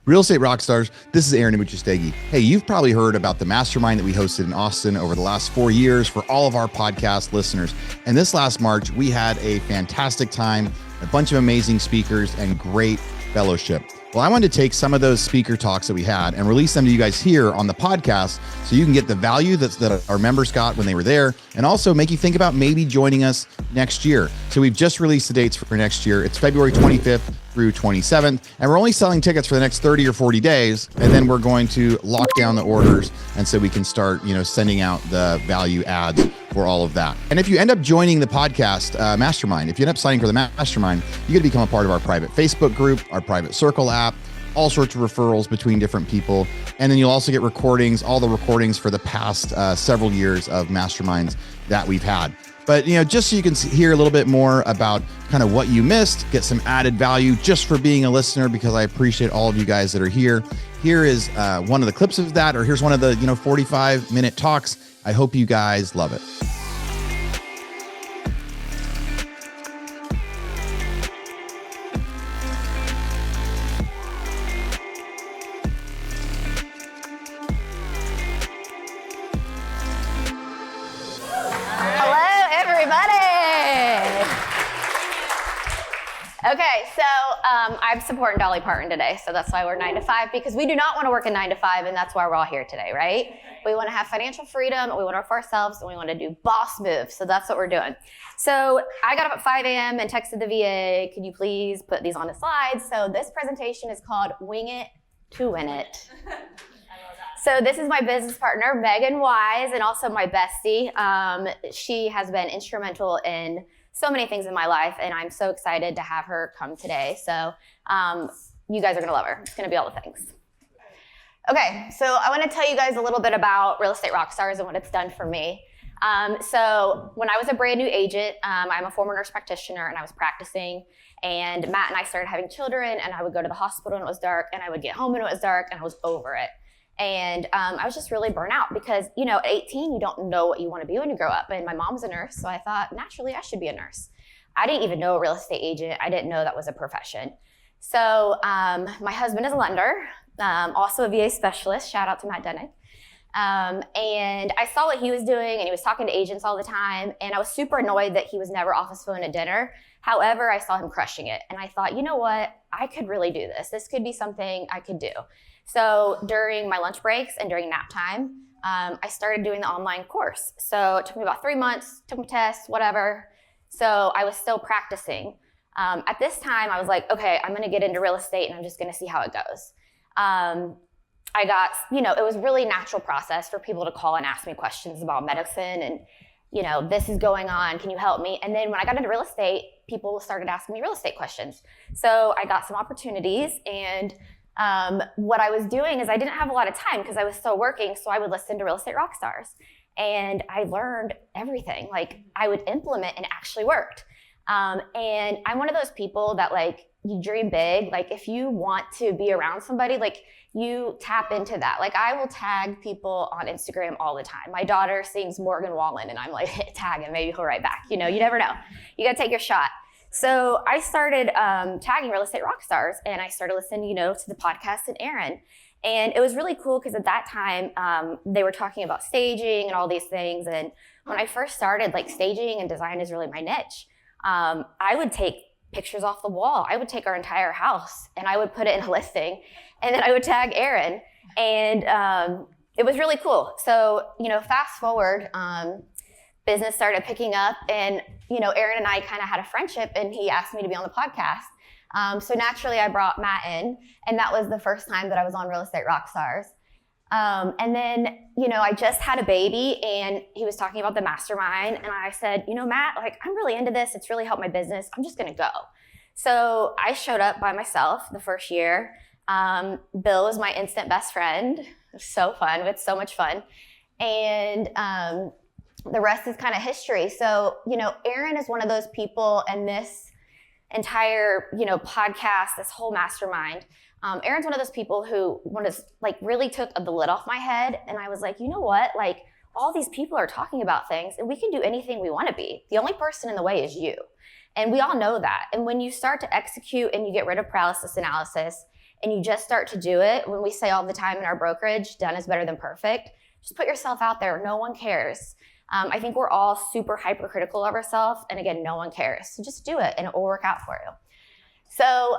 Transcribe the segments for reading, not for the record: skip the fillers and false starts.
Real Estate Rockstars, this is Aaron Amuchastegui. Hey, you've probably heard about the mastermind that we hosted in Austin over the last 4 years for all of our podcast listeners. And this last March, we had a fantastic time, a bunch of amazing speakers, and great fellowship. Well, I wanted to take some of those speaker talks that we had and release them to you guys here on the podcast so you can get the value that our members got when they were there, and also make you think about maybe joining us next year. So we've just released the dates for next year. It's February 25th through 27th, and we're only selling tickets for the next 30 or 40 days, and then we're going to lock down the orders, and so we can start, sending out the value ads for all of that. And if you end up joining the podcast mastermind, if you end up signing for the mastermind, you get to become a part of our private Facebook group, our private circle app, all sorts of referrals between different people. And then you'll also get recordings, all the recordings for the past several years of masterminds that we've had. But, just so you can hear a little bit more about kind of what you missed, get some added value just for being a listener, because I appreciate all of you guys that are here. Here is one of the clips of that, or here's one of the, 45-minute talks. I hope you guys love it. Okay, so I'm supporting Dolly Parton today, so that's why we're 9 to 5, because we do not want to work a 9 to 5, and that's why we're all here today, right? We want to have financial freedom, we want to work for ourselves, and we want to do boss moves, so that's what we're doing. So I got up at 5 a.m. and texted the VA, could you please put these on the slides? So this presentation is called Wing It to Win It. So this is my business partner, Meighan Wise, and also my bestie. She has been instrumental in so many things in my life, and I'm so excited to have her come today. So you guys are gonna love her. It's gonna be all the things. Okay, so I wanna tell you guys a little bit about Real Estate Rockstars and what it's done for me. So when I was a brand new agent, I'm a former nurse practitioner, and I was practicing, and Matt and I started having children, and I would go to the hospital when it was dark, and I would get home when it was dark, and I was over it. And I was just really burnt out because, at 18, you don't know what you want to be when you grow up. And my mom's a nurse, so I thought, naturally, I should be a nurse. I didn't even know a real estate agent. I didn't know that was a profession. So my husband is a lender, also a VA specialist. Shout out to Matt Denig. And I saw what he was doing, and he was talking to agents all the time. And I was super annoyed that he was never off his phone at dinner. However, I saw him crushing it. And I thought, you know what? I could really do this. This could be something I could do. So during my lunch breaks and during nap time, I started doing the online course. So it took me about 3 months, took my tests, whatever. So I was still practicing. At this time, I was like, okay, I'm gonna get into real estate and I'm just gonna see how it goes. I got, it was really natural process for people to call and ask me questions about medicine and, this is going on, can you help me? And then when I got into real estate, people started asking me real estate questions. So I got some opportunities, and what I was doing is I didn't have a lot of time because I was still working, so I would listen to Real Estate Rockstars. And I learned everything. Like, I would implement and actually worked. And I'm one of those people that, you dream big. If you want to be around somebody, you tap into that. I will tag people on Instagram all the time. My daughter sings Morgan Wallen, and I'm like, tag him, maybe he'll write back. You never know. You gotta take your shot. So I started tagging Real Estate Rockstars, and I started listening, to the podcast and Aaron. And it was really cool because at that time, they were talking about staging and all these things. And when I first started, staging and design is really my niche. I would take pictures off the wall. I would take our entire house, and I would put it in a listing, and then I would tag Aaron. And it was really cool. So, fast forward, business started picking up, and Aaron and I kind of had a friendship, and he asked me to be on the podcast. So naturally I brought Matt in, and that was the first time that I was on Real Estate Rockstars. And then, I just had a baby, and he was talking about the mastermind, and I said, Matt, I'm really into this. It's really helped my business. I'm just gonna go. So I showed up by myself the first year. Bill was my instant best friend. It was so fun. We had so much fun. And the rest is kind of history. So, Aaron is one of those people, and this entire, podcast, this whole mastermind, Aaron's one of those people who really took the lid off my head. And I was like, you know what? All these people are talking about things, and we can do anything we want to be. The only person in the way is you. And we all know that. And when you start to execute and you get rid of paralysis analysis, and you just start to do it, when we say all the time in our brokerage, done is better than perfect, just put yourself out there. No one cares. I think we're all super hypercritical of ourselves. And again, no one cares. So just do it and it will work out for you. So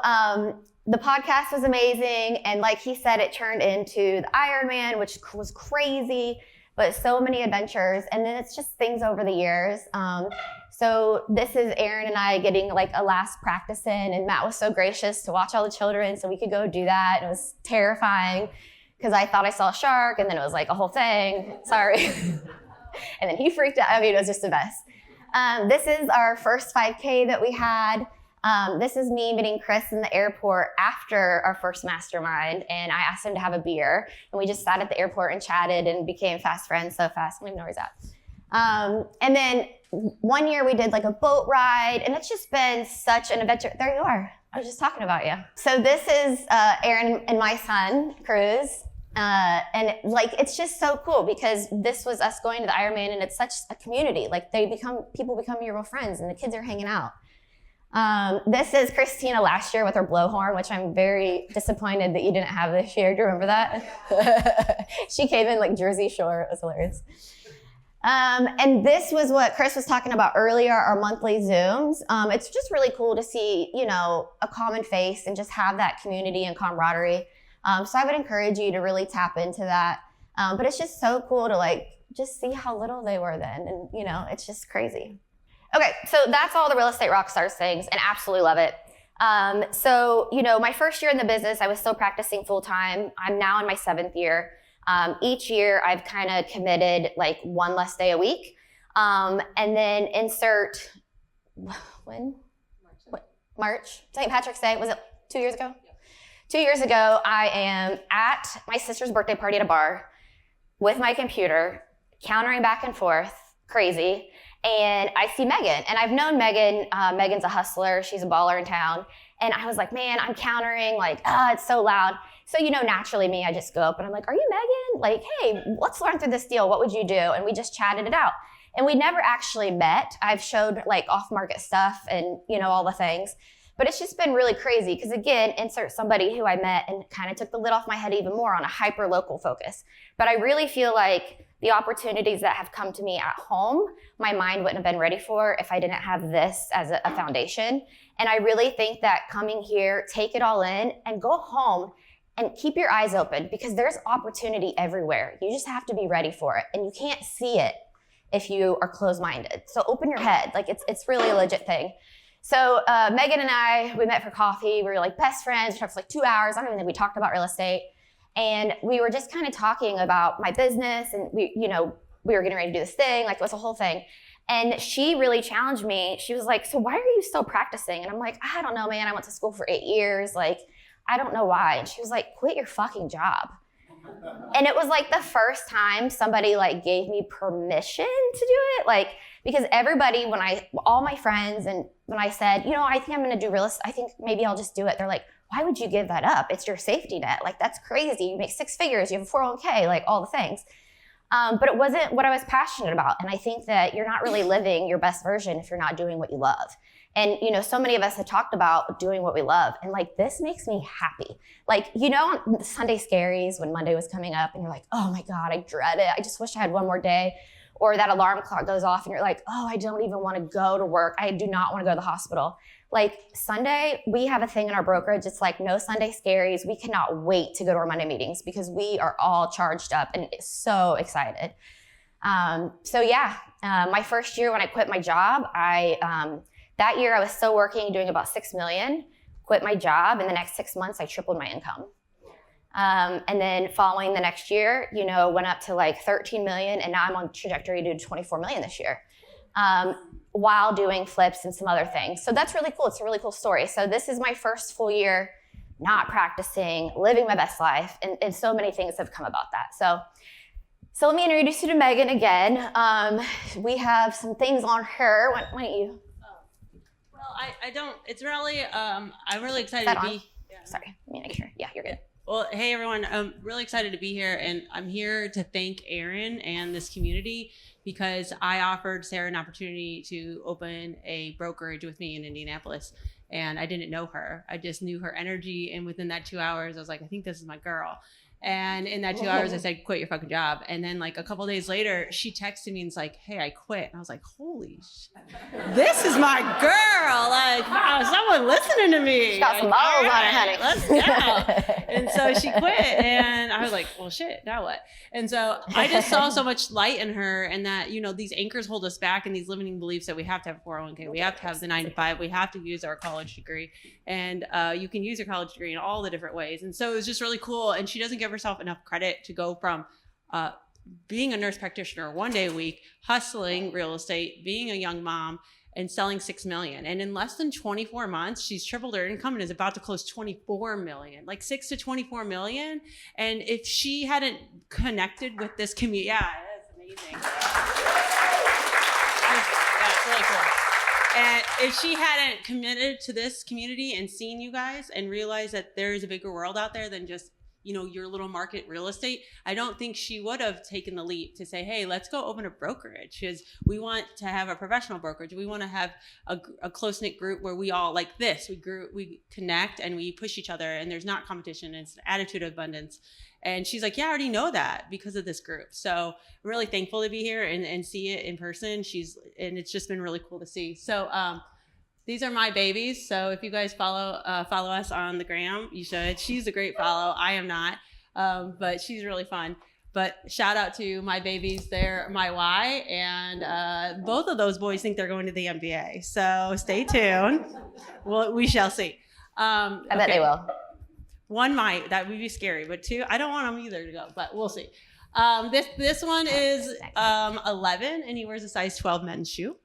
the podcast was amazing. And like he said, it turned into the Ironman, which was crazy, but so many adventures. And then it's just things over the years. So this is Aaron and I getting like a last practice in, and Matt was so gracious to watch all the children so we could go do that. It was terrifying because I thought I saw a shark, and then it was like a whole thing. Sorry. And then he freaked out. I mean, it was just a mess. This is our first 5K that we had. This is me meeting Chris in the airport after our first mastermind, and I asked him to have a beer, and we just sat at the airport and chatted and became fast friends so fast. I don't even know where he's at. And then one year we did like a boat ride, and it's just been such an adventure. There you are. I was just talking about you. So this is Aaron and my son, Cruz. And like, it's just so cool because this was us going to the Ironman, and it's such a community. Like people become your real friends, and the kids are hanging out. This is Christina last year with her blowhorn, which I'm very disappointed that you didn't have this year. Do you remember that? She came in like Jersey Shore. It was hilarious. And this was what Chris was talking about earlier, our monthly Zooms. It's just really cool to see, a common face and just have that community and camaraderie. So I would encourage you to really tap into that. But it's just so cool to like, just see how little they were then. And, it's just crazy. Okay, so that's all the Real Estate Rockstars things, and absolutely love it. So, my first year in the business, I was still practicing full time. I'm now in my 7th year. Each year I've kind of committed like one less day a week. And then insert, when? March. St. Patrick's Day, was it 2 years ago? Yeah. 2 years ago, I am at my sister's birthday party at a bar with my computer, countering back and forth, crazy. And I see Meighan, and I've known Meighan. Meighan's a hustler. She's a baller in town. And I was like, man, I'm countering, like, it's so loud. So, naturally me, I just go up and I'm like, are you Meighan? Like, hey, let's learn through this deal. What would you do? And we just chatted it out. And we never actually met. I've showed like off-market stuff and, all the things. But it's just been really crazy because, again, insert somebody who I met and kind of took the lid off my head even more on a hyper-local focus. But I really feel like the opportunities that have come to me at home, my mind wouldn't have been ready for if I didn't have this as a foundation. And I really think that coming here, take it all in and go home and keep your eyes open because there's opportunity everywhere. You just have to be ready for it. And you can't see it if you are closed-minded. So open your head. Like it's really a legit thing. So Meighan and I, we met for coffee. We were like best friends. We talked for like 2 hours. I don't even think we talked about real estate. And we were just kind of talking about my business, and we were getting ready to do this thing. Like it was a whole thing. And she really challenged me. She was like, so why are you still practicing? And I'm like, I don't know, man. I went to school for 8 years. Like, I don't know why. And she was like, quit your fucking job. And it was like the first time somebody like gave me permission to do it. Like, because everybody, all my friends, and when I said, I think I'm going to do real estate, I think maybe I'll just do it. They're like, why would you give that up? It's your safety net. Like, that's crazy. You make 6 figures, you have a 401k, like all the things. But it wasn't what I was passionate about. And I think that you're not really living your best version if you're not doing what you love. And, so many of us have talked about doing what we love. And like, this makes me happy. Like, on Sunday scaries when Monday was coming up and you're like, oh my God, I dread it. I just wish I had one more day. Or that alarm clock goes off and you're like, oh, I don't even want to go to work. I do not want to go to the hospital. Like Sunday, we have a thing in our brokerage. It's like no Sunday scaries. We cannot wait to go to our Monday meetings because we are all charged up and so excited. My first year when I quit my job, that year I was still working, doing about 6 million, quit my job. In the next 6 months, I tripled my income. And then following the next year, went up to like 13 million. And now I'm on trajectory to do 24 million this year, while doing flips and some other things. So that's really cool. It's a really cool story. So this is my first full year, not practicing, living my best life. And so many things have come about that. So let me introduce you to Meighan again. We have some things on her. Why don't you? Well, I don't, it's really, I'm really excited to be. Yeah. Sorry, let me make sure. Yeah, you're good. Well, hey everyone, I'm really excited to be here, and I'm here to thank Aaron and this community because I offered Sara an opportunity to open a brokerage with me in Indianapolis. And I didn't know her. I just knew her energy. And within that 2 hours, I was like, I think this is my girl. And in that 2 hours, I said, quit your fucking job. And then like a couple of days later, she texted me and it's like, hey, I quit. And I was like, holy shit, this is my girl. Like, wow, someone listening to me. She got some balls on her, honey. Let's go. And so she quit. And I was like, well, shit, now what? And so I just saw so much light in her, and that, you know, these anchors hold us back, and these limiting beliefs that we have to have 401k, we have to have the 9 to 5, we have to use our college degree. And you can use your college degree in all the different ways. And so it was just really cool. And she doesn't give herself enough credit to go from being a nurse practitioner 1 day a week, hustling real estate, being a young mom, and selling 6 million. And in less than 24 months, she's tripled her income and is about to close 24 million, like 6 to 24 million. And if she hadn't connected with this community, yeah, that's amazing. That's really cool. And if she hadn't committed to this community and seen you guys and realized that there is a bigger world out there than just, you know, your little market real estate, I don't think she would have taken the leap to say, hey, let's go open a brokerage, because we want to have a professional brokerage. We want to have a close-knit group where we all like this. We connect and we push each other, and there's not competition. It's an attitude of abundance. And she's like, yeah, I already know that because of this group. So I'm really thankful to be here and see it in person. And it's just been really cool to see. So these are my babies. So if you guys follow us on the gram, you should. She's a great follow. I am not, but she's really fun. But shout out to my babies. They're my Y, and both of those boys think they're going to the NBA. So stay tuned. Well, we shall see. I bet they will. One might. That would be scary. But two, I don't want them either to go. But we'll see. This one is 11, and he wears a size 12 men's shoe.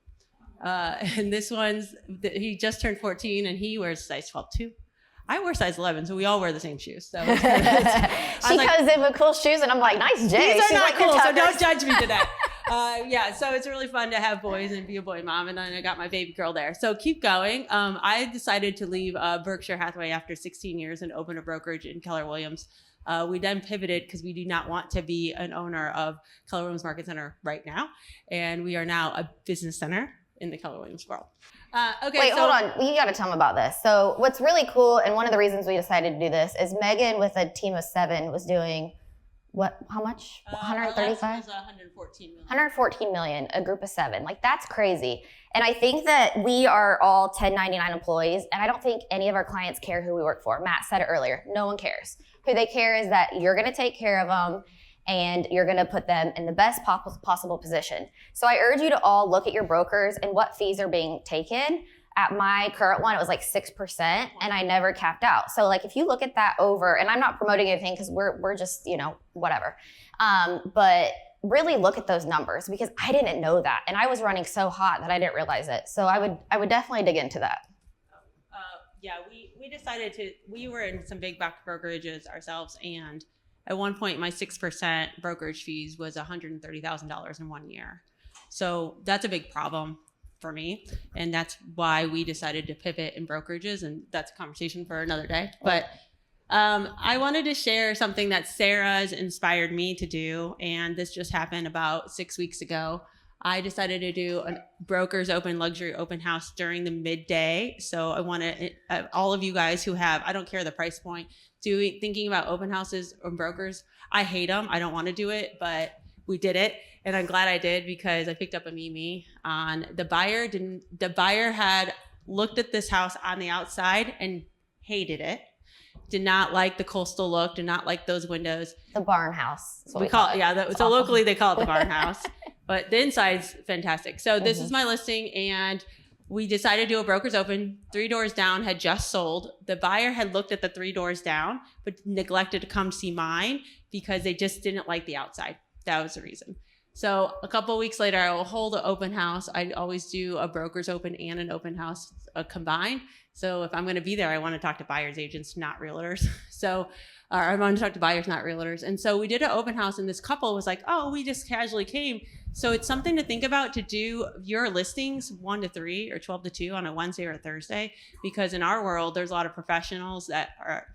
And this one's, he just turned 14 and he wears size 12 too. I wear size 11, so we all wear the same shoes. So she comes in with cool shoes, and I'm like, nice, Jay. These are She's not like, cool, so don't judge me today. Yeah, so it's really fun to have boys and be a boy mom, and then I got my baby girl there. So keep going. I decided to leave Berkshire Hathaway after 16 years and open a brokerage in Keller Williams. We then pivoted because we do not want to be an owner of Keller Williams Market Center right now, and we are now a business center in the Keller Williams world. Okay. Wait, hold on. You got to tell them about this. So what's really cool, and one of the reasons we decided to do this, is Meighan with a team of 7 was doing what? How much? 135? 114 million. 114 million, a group of 7. Like, that's crazy. And I think that we are all 1099 employees, and I don't think any of our clients care who we work for. Matt said it earlier. No one cares. Who they care is that you're going to take care of them, and you're going to put them in the best possible position. So I urge you to all look at your brokers and what fees are being taken. At my current one, it was like 6%, and I never capped out. So like, if you look at that over, and I'm not promoting anything because we're just, you know, whatever. But really look at those numbers, because I didn't know that. And I was running so hot that I didn't realize it. So I would definitely dig into that. Yeah, we decided we were in some big box brokerages ourselves, and at one point, my 6% brokerage fees was $130,000 in 1 year. So that's a big problem for me. And that's why we decided to pivot in brokerages. And that's a conversation for another day. But I wanted to share something that Sara's inspired me to do. And this just happened about 6 weeks ago. I decided to do a brokers open luxury open house during the midday. So I want to, all of you guys who have, I don't care the price point, thinking about open houses or brokers. I hate them. I don't want to do it, but we did it. And I'm glad I did, because I picked up a Mimi on the buyer had looked at this house on the outside and hated it. Did not like the coastal look, did not like those windows. The barn house. We call it, yeah. So locally they call it the barn house, but the inside's fantastic. So this is my listing, and we decided to do a broker's open. 3 doors down, had just sold. The buyer had looked at the 3 doors down, but neglected to come see mine because they just didn't like the outside. That was the reason. So a couple of weeks later, I will hold an open house. I always do a broker's open and an open house combined. So if I'm going to be there, I want to talk to buyers agents, not realtors. So I want to talk to buyers, not realtors. And so we did an open house, and this couple was like, oh, we just casually came. So it's something to think about to do your listings 1 to 3 or 12 to 2 on a Wednesday or a Thursday, because in our world, there's a lot of professionals that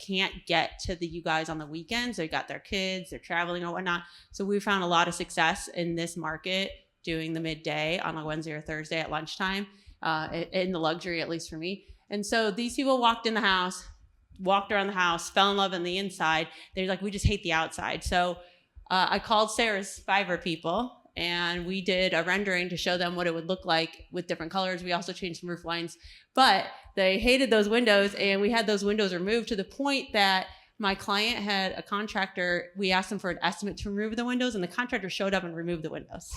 can't get to you guys on the weekends. They got their kids, they're traveling or whatnot. So we found a lot of success in this market doing the midday on a Wednesday or Thursday at lunchtime, in the luxury, at least for me. And so these people walked around the house, fell in love on the inside. They're like, we just hate the outside. So I called Sarah's Fiverr people, and we did a rendering to show them what it would look like with different colors. We also changed some roof lines, but they hated those windows, and we had those windows removed to the point that my client had a contractor. We asked them for an estimate to remove the windows, and the contractor showed up and removed the windows.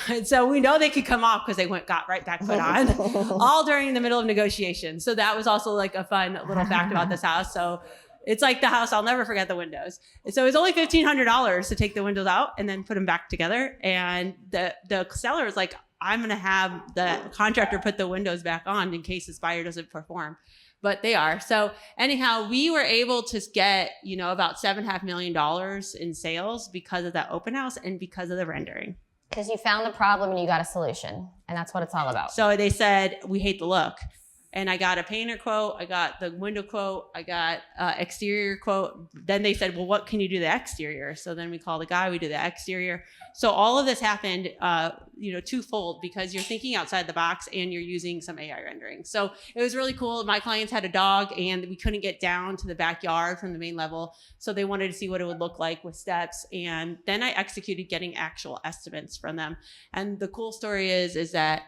And so we know they could come off because they got right back put on, all during the middle of negotiations. So that was also like a fun little fact about this house. So it's like the house, I'll never forget the windows. And so it was only $1,500 to take the windows out and then put them back together. And the seller was like, I'm going to have the contractor put the windows back on in case this buyer doesn't perform. But they are. So anyhow, we were able to get, about $7.5 million in sales because of that open house and because of the rendering. Because you found the problem and you got a solution. And that's what it's all about. So they said, we hate the look. And I got a painter quote, I got the window quote, I got exterior quote. Then they said, well, what can you do the exterior? So then we called the guy, we did the exterior. So all of this happened, twofold, because you're thinking outside the box and you're using some AI rendering. So it was really cool. My clients had a dog and we couldn't get down to the backyard from the main level. So they wanted to see what it would look like with steps. And then I executed getting actual estimates from them. And the cool story is that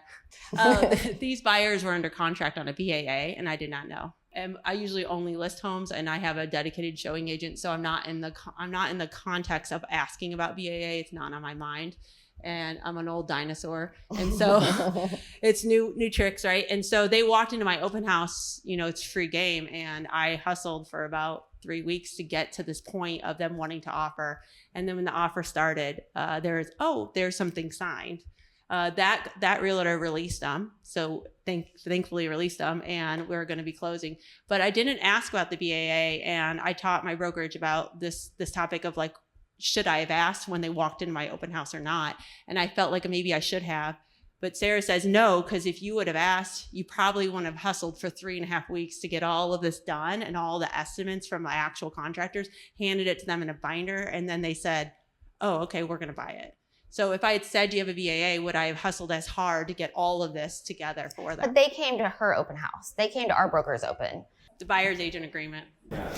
these buyers were under contract on a BAA, and I did not know. And I usually only list homes, and I have a dedicated showing agent, so I'm not in the context of asking about BAA. It's not on my mind, and I'm an old dinosaur, and so it's new tricks, right? And so they walked into my open house. It's free game, and I hustled for about 3 weeks to get to this point of them wanting to offer. And then when the offer started, there's something signed. That realtor released them. So thankfully released them, and we're going to be closing. But I didn't ask about the BAA, and I taught my brokerage about this topic of like, should I have asked when they walked into my open house or not? And I felt like maybe I should have. But Sarah says no, because if you would have asked, you probably wouldn't have hustled for 3.5 weeks to get all of this done and all the estimates from my actual contractors, handed it to them in a binder, and then they said, oh, okay, we're going to buy it. So if I had said, do you have a BAA, would I have hustled as hard to get all of this together for them? But they came to her open house. They came to our broker's open. The buyer's agent agreement. I don't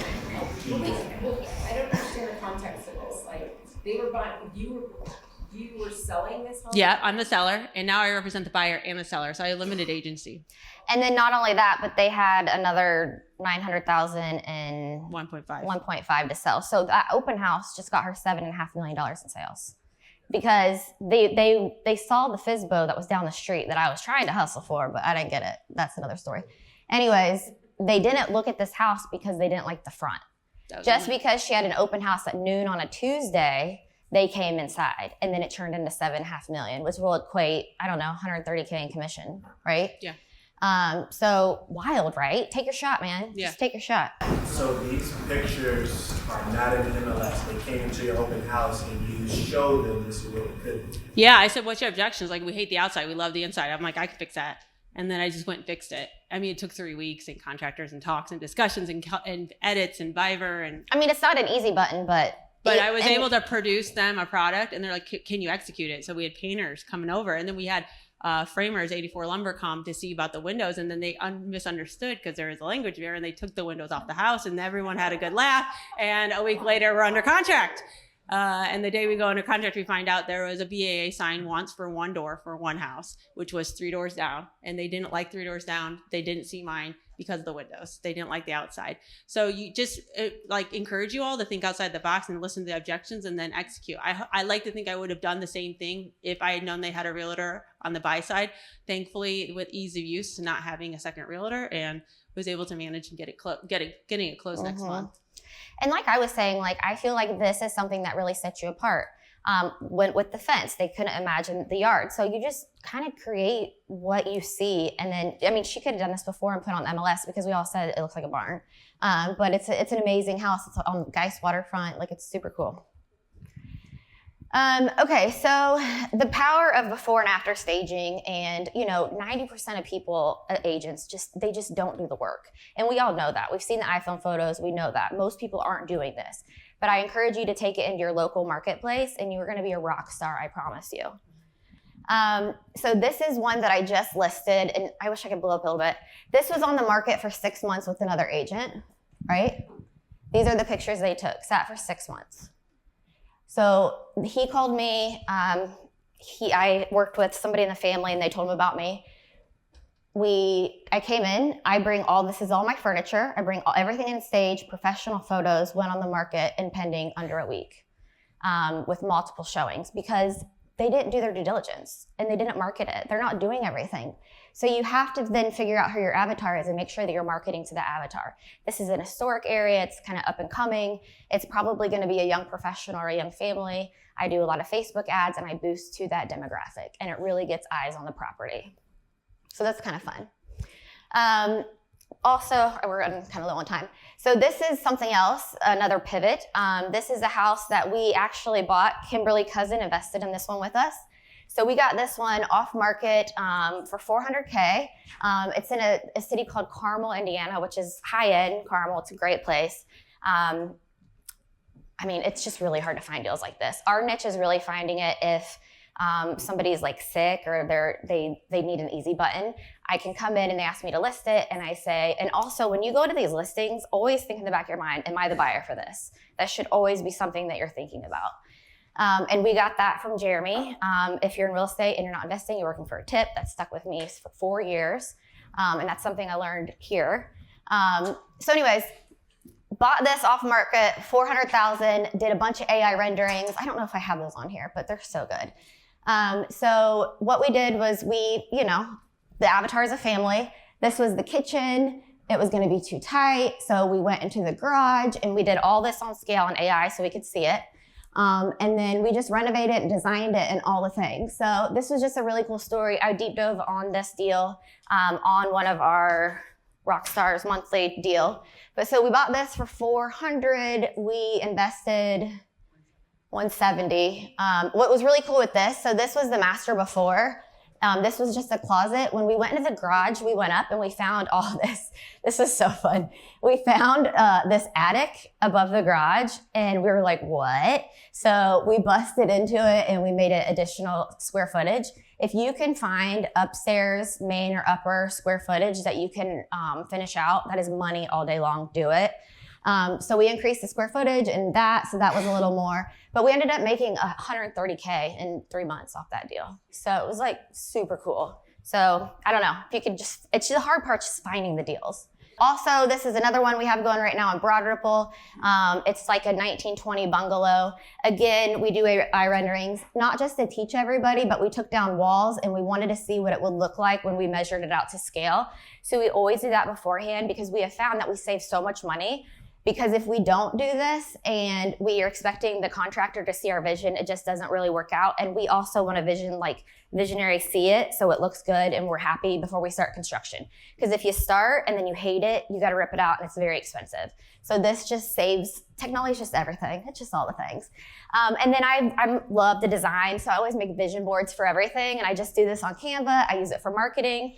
understand the context of this. Like, they were buying, you were selling this home? Yeah, I'm the seller, and now I represent the buyer and the seller. So I have limited agency. And then not only that, but they had another $900,000 and 1.5 to sell. So that open house just got her $7.5 million in sales. Because they saw the FSBO that was down the street that I was trying to hustle for, but I didn't get it. That's another story. Anyways, they didn't look at this house because they didn't like the front. Just because she had an open house at noon on a Tuesday, they came inside, and then it turned into $7.5 million, which will equate, I don't know, $130K in commission, right? Yeah. So wild, right? Take your shot, man. Yeah. Just take your shot. So these pictures are not in the MLS. They came into your open house and you showed them this is what it could be. Yeah, I said, what's your objections? Like, we hate the outside, we love the inside. I'm like, I can fix that. And then I just went and fixed it. I mean, it took 3 weeks and contractors and talks and discussions and edits and Fiverr. And I mean, it's not an easy button, but I was able to produce them a product, and they're like, can you execute it? So we had painters coming over, and then we had framers, 84 Lumber, come to see about the windows, and then they misunderstood because there was a language barrier, and they took the windows off the house, and everyone had a good laugh. And a week later, we're under contract. And the day we go under contract, we find out there was a BAA sign once for one door for one house, which was 3 doors down. And they didn't like 3 doors down. They didn't see mine because of the windows. They didn't like the outside. So you just encourage you all to think outside the box and listen to the objections and then execute. I like to think I would have done the same thing if I had known they had a realtor on the buy side. Thankfully, with ease of use to not having a second realtor, and was able to manage and getting it closed next month. And like I was saying, like, I feel like this is something that really sets you apart. With the fence, they couldn't imagine the yard. So you just kind of create what you see. And then, I mean, she could have done this before and put on MLS because we all said it looks like a barn. But it's an amazing house. It's on Geist waterfront. Like, it's super cool. Okay, so the power of before and after staging, and 90% of people, agents, they just don't do the work. And we all know that. We've seen the iPhone photos, we know that. Most people aren't doing this. But I encourage you to take it into your local marketplace, and you're gonna be a rock star, I promise you. So this is one that I just listed, and I wish I could blow up a little bit. This was on the market for 6 months with another agent, right? These are the pictures they took, sat for 6 months. So he called me, I worked with somebody in the family and they told him about me. I came in, this is all my furniture, I bring everything in stage, professional photos, went on the market and pending under a week with multiple showings because they didn't do their due diligence and they didn't market it. They're not doing everything. So you have to then figure out who your avatar is and make sure that you're marketing to that avatar. This is an historic area. It's kind of up and coming. It's probably going to be a young professional or a young family. I do a lot of Facebook ads and I boost to that demographic and it really gets eyes on the property. So that's kind of fun. Also, we're running kind of low on time. So this is something else, another pivot. This is a house that we actually bought. Kimberly Cousin invested in this one with us. So we got this one off market for $400K. It's in a city called Carmel, Indiana, which is high-end Carmel. It's a great place. I mean, it's just really hard to find deals like this. Our niche is really finding it if somebody's like sick or they need an easy button. I can come in and they ask me to list it and I say, and also when you go to these listings, always think in the back of your mind, am I the buyer for this? That should always be something that you're thinking about. And we got that from Jeremy. If you're in real estate and you're not investing, you're working for a tip. That stuck with me for 4 years. And that's something I learned here. So anyways, bought this off market, $400,000, did a bunch of AI renderings. I don't know if I have those on here, but they're so good. So what we did was the avatar is a family. This was the kitchen. It was going to be too tight. So we went into the garage and we did all this on scale in AI so we could see it. And then we just renovated and designed it and all the things. So this was just a really cool story. I deep dove on this deal on one of our Rockstars monthly deal. But so we bought this for $400. We invested $170. What was really cool with this, so this was the master before. This was just a closet. When we went into the garage, we went up and we found all this. This was so fun. We found this attic above the garage and we were like, what? So we busted into it and we made it additional square footage. If you can find upstairs, main or upper square footage that you can finish out, that is money all day long, do it. So we increased the square footage and so that was a little more. But we ended up making $130K in 3 months off that deal. So it was like super cool. So I don't know, if you could it's the hard part, just finding the deals. Also, this is another one we have going right now on Broad Ripple. It's like a 1920 bungalow. Again, we do AI renderings, not just to teach everybody, but we took down walls and we wanted to see what it would look like when we measured it out to scale. So we always do that beforehand because we have found that we save so much money. Because if we don't do this and we are expecting the contractor to see our vision, it just doesn't really work out. And we also want a vision like visionary see it so it looks good and we're happy before we start construction. Because if you start and then you hate it, you got to rip it out and it's very expensive. So this just saves, technology is just everything. It's just all the things. And then I love the design. So I always make vision boards for everything. And I just do this on Canva. I use it for marketing.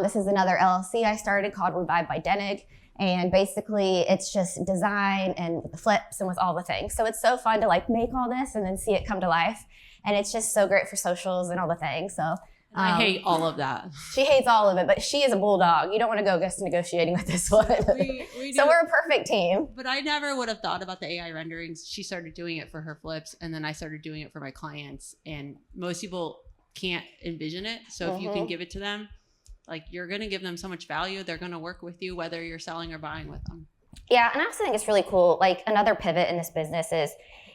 This is another LLC I started called Revive by Denig. And basically it's just design and with the flips and with all the things. So it's so fun to like make all this and then see it come to life. And it's just so great for socials and all the things. So I hate all of that. She hates all of it, but she is a bulldog. You don't want to go guest negotiating with this one. We So we're a perfect team. But I never would have thought about the AI renderings. She started doing it for her flips and then I started doing it for my clients. And most people can't envision it. So if you can give it to them, like you're going to give them so much value. They're going to work with you whether you're selling or buying with them. Yeah, and I also think it's really cool. Like another pivot in this business is,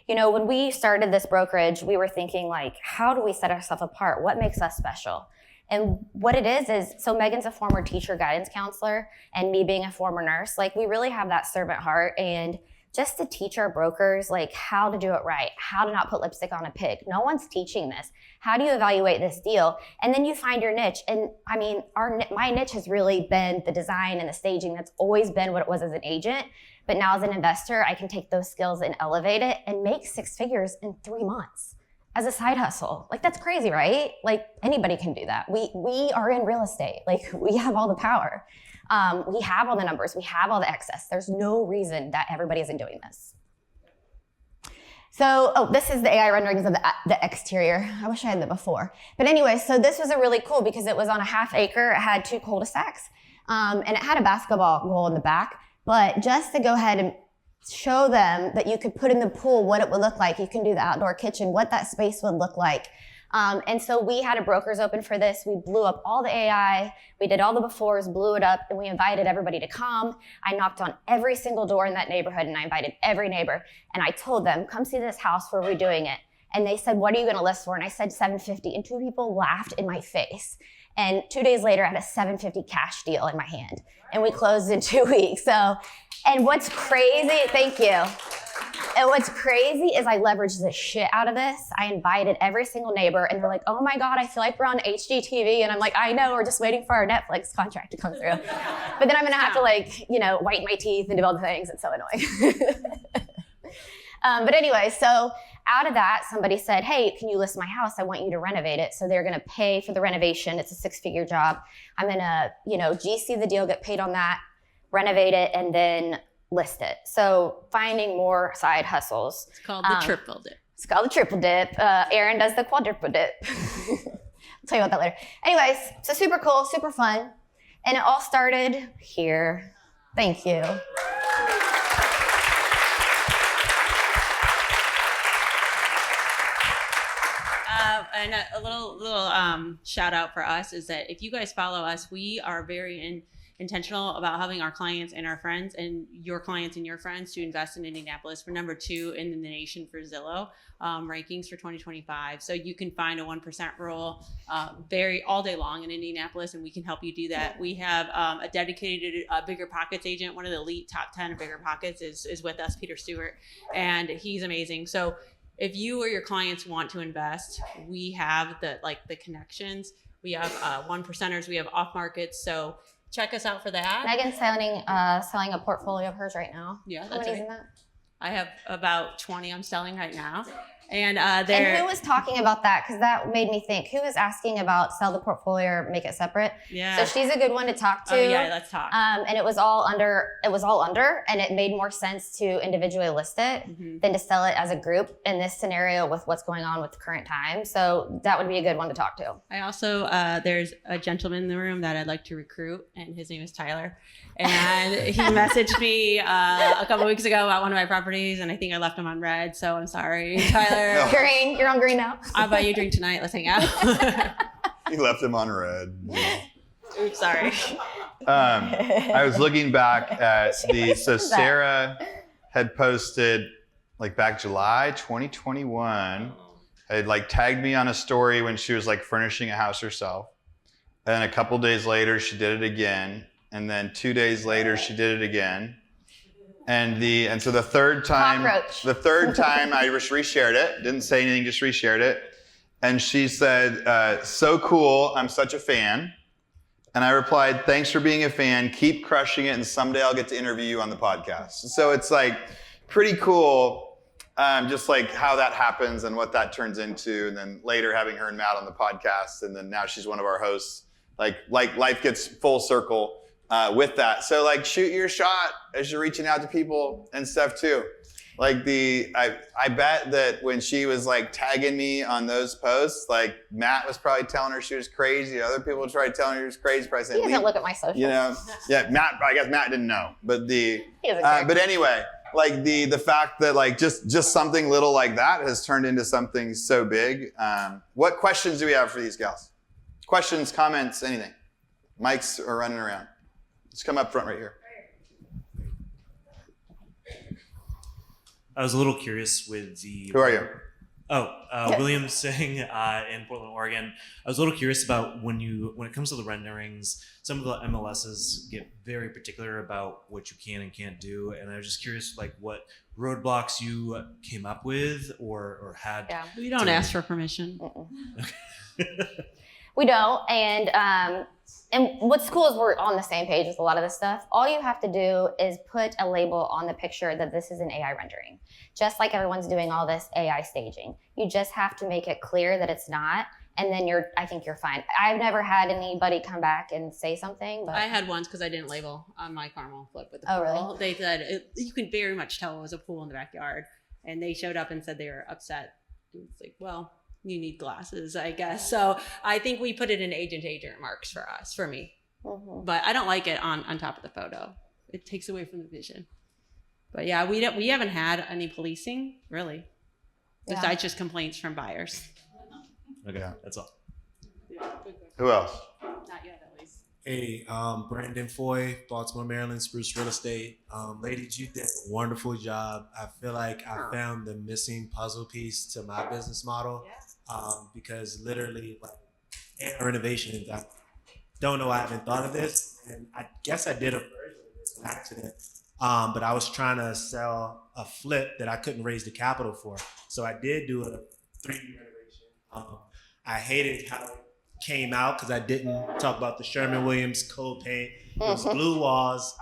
when we started this brokerage, we were thinking like, how do we set ourselves apart? What makes us special? And what it is so Meighan's a former teacher guidance counselor and me being a former nurse, like we really have that servant heart and just to teach our brokers like how to do it right, how to not put lipstick on a pig. No one's teaching this. How do you evaluate this deal? And then you find your niche. And I mean, my niche has really been the design and the staging. That's always been what it was as an agent. But now as an investor, I can take those skills and elevate it and make 6 figures in 3 months as a side hustle. Like that's crazy, right? Like anybody can do that. We are in real estate. Like we have all the power. We have all the numbers. We have all the access. There's no reason that everybody isn't doing this. This is the AI renderings of the exterior. I wish I had that before. But anyway, so this was a really cool because it was on a half acre. It had 2 cul-de-sacs, and it had a basketball goal in the back. But just to go ahead and show them that you could put in the pool what it would look like, you can do the outdoor kitchen, what that space would look like. And so we had a brokers open for this. We blew up all the AI. We did all the befores, blew it up, and we invited everybody to come. I knocked on every single door in that neighborhood, and I invited every neighbor. And I told them, come see this house. We're redoing it. And they said, what are you going to list for? And I said $750. And 2 people laughed in my face. And 2 days later, I had a $750 cash deal in my hand. And we closed in 2 weeks. And what's crazy, thank you. And what's crazy is I leveraged the shit out of this. I invited every single neighbor, and they're like, oh my God, I feel like we're on HGTV. And I'm like, I know, we're just waiting for our Netflix contract to come through. But then I'm gonna have to whiten my teeth and do all the things. It's so annoying. But anyway, so out of that, somebody said, hey, can you list my house? I want you to renovate it. So they're gonna pay for the renovation. It's a 6-figure job. I'm gonna, GC the deal, get paid on that, renovate it, and then list it. So finding more side hustles. It's called the triple dip. It's called the triple dip. Aaron does the quadruple dip. I'll tell you about that later. Anyways, so super cool, super fun. And it all started here. Thank you. And a little shout out for us is that if you guys follow us, we are very intentional about having our clients and our friends and your clients and your friends to invest in Indianapolis. We're number 2 in the nation for Zillow rankings for 2025. So you can find a 1% rule all day long in Indianapolis, and we can help you do that. We have a dedicated Bigger Pockets agent. One of the elite top 10 of Bigger Pockets is with us, Peter Stewart, and he's amazing. So if you or your clients want to invest, we have the connections. We have 1%ers. We have off markets. So check us out for that. Meighan's selling a portfolio of hers right now. Yeah, How that's many's right. in that? I have about 20 I'm selling right now. And And who was talking about that? Because that made me think. Who was asking about sell the portfolio or make it separate? Yeah. So she's a good one to talk to. Oh yeah, let's talk. And it was all under, and it made more sense to individually list it than to sell it as a group in this scenario with what's going on with the current time. So that would be a good one to talk to. I also, there's a gentleman in the room that I'd like to recruit, and his name is Tyler. And he messaged me a couple weeks ago about one of my properties, and I think I left him on red, so I'm sorry, Tyler. No. Green, you're on green now. I'll buy you a drink tonight. Let's hang out. You left him on red. Oops, sorry. I was looking back at Sara had posted back July 2021, had tagged me on a story when she was furnishing a house herself. And a couple days later, she did it again. And then 2 days later, she did it again. And so the third time I reshared it, didn't say anything, just reshared it. And she said, so cool, I'm such a fan. And I replied, thanks for being a fan, keep crushing it, and someday I'll get to interview you on the podcast. So it's pretty cool, just how that happens and what that turns into. And then later having her and Matt on the podcast, and then now she's one of our hosts. Life gets full circle with that. So shoot your shot as you're reaching out to people and stuff too. I bet that when she was tagging me on those posts, Matt was probably telling her she was crazy. Other people were probably telling her she was crazy. Probably saying, He doesn't look at my socials. yeah, I guess Matt didn't know. But but anyway, the fact that just something little like that has turned into something so big. What questions do we have for these gals? Questions, comments, anything? Mics are running around. Let's come up front right here. I was a little curious with the... Who are you? William Singh in Portland, Oregon. I was a little curious about when it comes to the renderings, some of the MLSs get very particular about what you can and can't do. And I was just curious, what roadblocks you came up with or had. Yeah. We don't ask for permission. We don't. And what's cool is we're on the same page with a lot of this stuff. All you have to do is put a label on the picture that this is an AI rendering. Just like everyone's doing all this AI staging. You just have to make it clear that it's not, and then I think you're fine. I've never had anybody come back and say something, but I had once because I didn't label on my caramel flip with the pool. Oh, really? They said you can very much tell it was a pool in the backyard. and they showed up and said they were upset. It's like, well, you need glasses, I guess. So I think we put it in agent marks for me. Mm-hmm. But I don't like it on top of the photo. It takes away from the vision. But yeah, we haven't had any policing really, besides just complaints from buyers. Okay, that's all. Who else? Not yet, at least. Hey, Brandon Foy, Baltimore, Maryland, Spruce Real Estate. Ladies, you did a wonderful job. I feel like I found the missing puzzle piece to my business model. Because literally, like, renovations, I don't know, I haven't thought of this, and I guess I did a version of this by accident. But I was trying to sell a flip that I couldn't raise the capital for. So I did do a 3D renovation. I hated how it came out because I didn't talk about the Sherman-Williams cold paint. It was blue walls.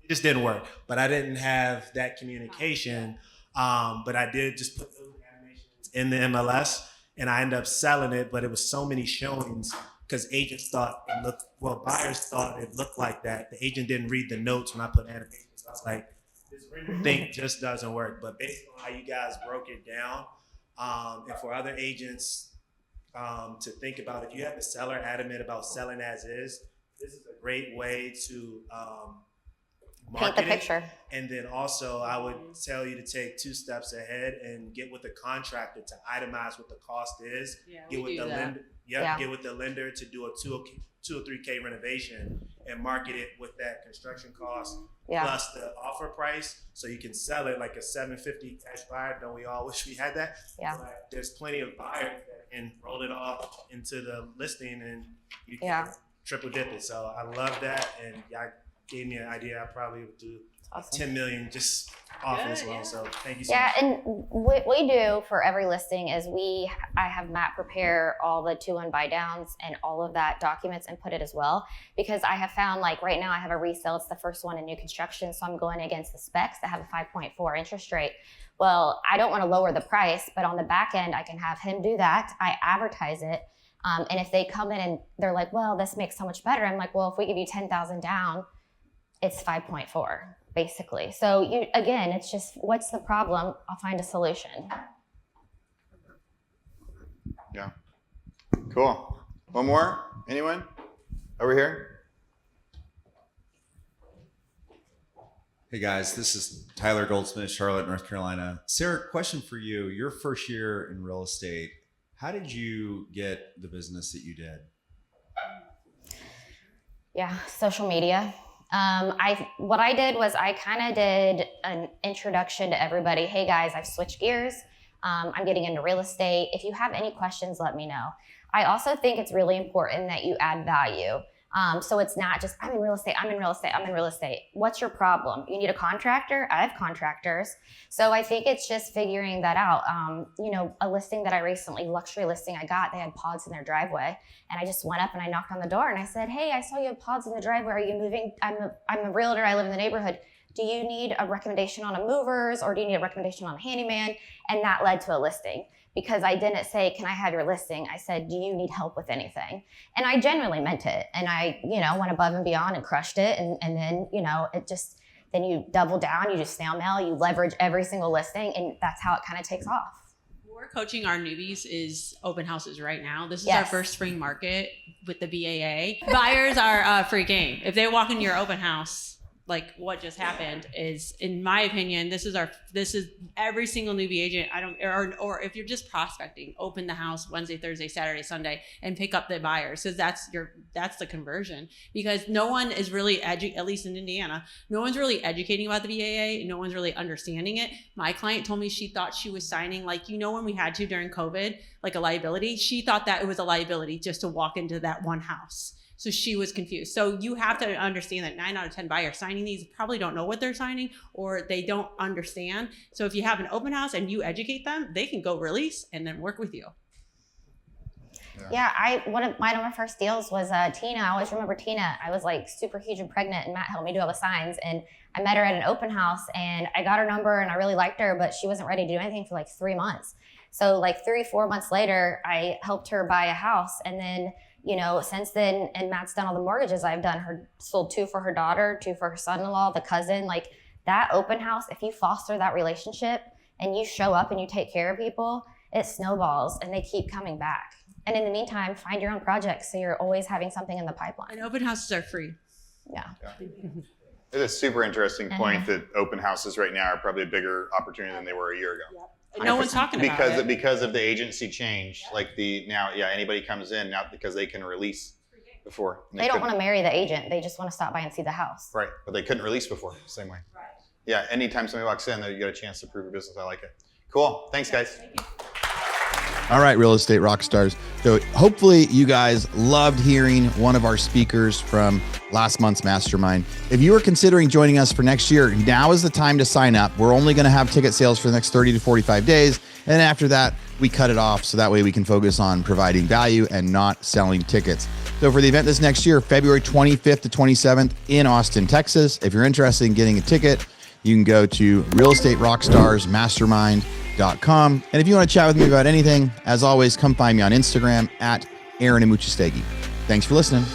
It just didn't work. But I didn't have that communication. But I did just put those animations in the MLS, and I ended up selling it. But it was so many showings because agents thought it looked, well, buyers thought it looked like that. The agent didn't read the notes when I put animations. I was like, this render thing just doesn't work. But based on how you guys broke it down, and for other agents to think about, if you have the seller adamant about selling as is, this is a great way to Paint the market it. picture. And then also, I would tell you to take 2 steps ahead and get with the contractor to itemize what the cost is. Yeah, Get with the lender. Yeah. Get with the lender to do a 2 or 3K renovation and market it with that construction cost plus the offer price, so you can sell it like a $750 cash buyer. Don't we all wish we had that? Yeah. But there's plenty of buyers that can roll it off into the listing and you can triple dip it. So I love that, and y'all gave me an idea. I probably would do Awesome. 10 million just off as well. So thank you so Yeah, much. and what we do for every listing is I have Matt prepare all the 2-1 buy downs and all of that documents and put it as well, because I have found, like, right now I have a resale. It's the first one in new construction, so I'm going against the specs that have a 5.4 interest rate. Well, I don't want to lower the price, but on the back end, I can have him do that. I advertise it. And if they come in and they're like, well, this makes so much better, I'm like, well, if we give you 10,000 down, it's 5.4. Basically. So again, it's just, what's the problem? I'll find a solution. Yeah. Cool. One more? Anyone? Over here? Hey guys, this is Tyler Goldsmith, Charlotte, North Carolina. Sarah, question for you. Your first year in real estate, how did you get the business that you did? Yeah, social media. What I did was I kind of did an introduction to everybody. Hey guys, I've switched gears. I'm getting into real estate. If you have any questions, let me know. I also think it's really important that you add value. So it's not just, I'm in real estate, I'm in real estate, I'm in real estate. What's your problem? You need a contractor? I have contractors. So I think it's just figuring that out. A listing that I recently, luxury listing I got, they had pods in their driveway. And I just went up and I knocked on the door and I said, hey, I saw you have pods in the driveway. Are you moving? I'm a realtor. I live in the neighborhood. Do you need a recommendation on a movers, or do you need a recommendation on a handyman? And that led to a listing. Because I didn't say, can I have your listing? I said, do you need help with anything? And I genuinely meant it. And I, went above and beyond and crushed it. And then, then you double down, you just snail mail, you leverage every single listing, and that's how it kind of takes off. We're coaching our newbies is open houses right now. This is our first spring market with the BAA. Buyers are free game. If they walk into your open house, like what just happened, is, in my opinion, this is every single newbie agent. Or if you're just prospecting, open the house Wednesday, Thursday, Saturday, Sunday, and pick up the buyers. So that's the conversion, because no one is really at least in Indiana, no one's really educating about the BAA. No one's really understanding it. My client told me she thought she was signing, like, when we had to during COVID, like a liability. She thought that it was a liability just to walk into that one house. So she was confused. So you have to understand that 9 out of 10 buyers signing these probably don't know what they're signing, or they don't understand. So if you have an open house and you educate them, they can go release and then work with you. Yeah, one of my first deals was Tina. I always remember Tina. I was like super huge and pregnant, and Matt helped me do all the signs. And I met her at an open house, and I got her number, and I really liked her, but she wasn't ready to do anything for like 3 months. So like 3-4 months later, I helped her buy a house, and then since then, and Matt's done all the mortgages I've done. Sold 2 for her daughter, 2 for her son-in-law, the cousin. Like, that open house, if you foster that relationship and you show up and you take care of people, it snowballs and they keep coming back. And in the meantime, find your own projects so you're always having something in the pipeline. And open houses are free. Yeah. It's a super interesting point that open houses right now are probably a bigger opportunity than they were a year ago. And no one's talking about it. Because of the agency change, like anybody comes in now because they can release before. They don't want to marry the agent. They just want to stop by and see the house. Right, but they couldn't release before, same way. Right. Yeah, anytime somebody walks in, you get a chance to prove your business. I like it. Cool, thanks guys. Thank you. All right, real estate rock stars. So hopefully you guys loved hearing one of our speakers from last month's mastermind. If you are considering joining us for next year, now is the time to sign up. We're only going to have ticket sales for the next 30 to 45 days. And after that, we cut it off so that way we can focus on providing value and not selling tickets. So for the event this next year, February 25th to 27th in Austin, Texas, if you're interested in getting a ticket, you can go to realestaterockstarsmastermind.com. And if you want to chat with me about anything, as always, come find me on Instagram at Aaron Amuchastegui. Thanks for listening.